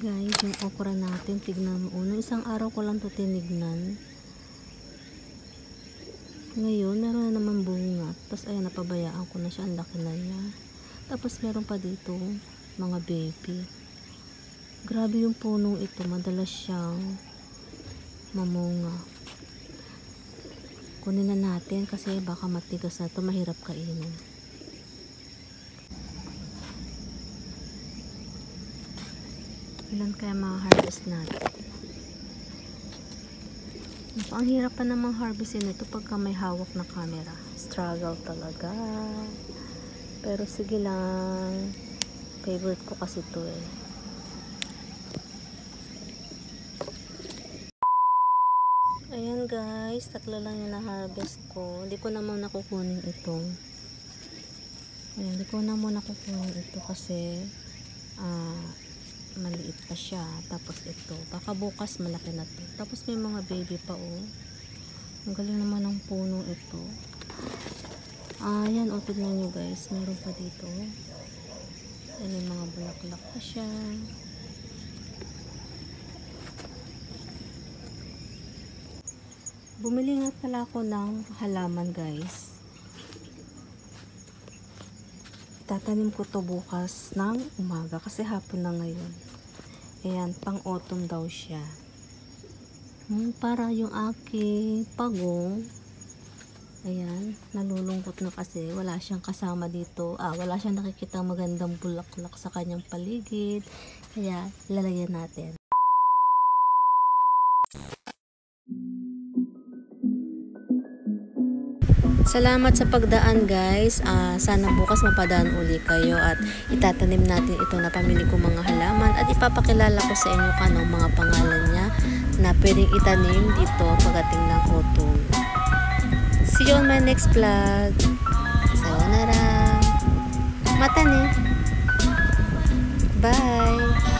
Guys, yung okra natin, tignan mo. Noong isang araw ko lang to tinignan. Ngayon, meron na naman bunga. Tapos ayan, napabayaan ko na siya. Ang laki na niya. Tapos meron pa dito, mga baby. Grabe yung punong ito. Madalas siyang mamunga. Kunin na natin kasi baka matigas na ito. Mahirap kainin. Ilan kaya ma-harvest natin? Ang hirap pa namang harvestin ito pagka may hawak na camera. Struggle talaga. Pero sige lang. Favorite ko kasi ito eh. Ayan guys, tatlo lang yung na-harvest ko. Hindi ko naman nakukunin ito. Ayan, hindi ko naman nakukunin ito kasi maliit pa siya. Tapos ito, baka bukas malaki na to. Tapos may mga baby pa oh. Ang galing naman ng puno ito. Ayan, tignan nyo guys, meron pa dito. Ayan, may mga bulaklak pa siya. Bumili nga pala ako ng halaman guys. Tatanim ko to bukas ng umaga kasi hapon na ngayon. Ayan, pang autumn daw siya. Para yung aking pagong. Ayan, nalulungkot na kasi wala siyang kasama dito. Wala siyang nakikita magandang bulaklak sa kanyang paligid. Kaya, lalagyan natin. Salamat sa pagdaan guys. Sana bukas mapadaan uli kayo at itatanim natin ito na pamili ko mga halaman at ipapakilala ko sa inyo kung anong mga pangalan niya na pwedeng itanim dito pagdating ng autumn. See you on my next vlog. Sayonara. Mata ni. Bye.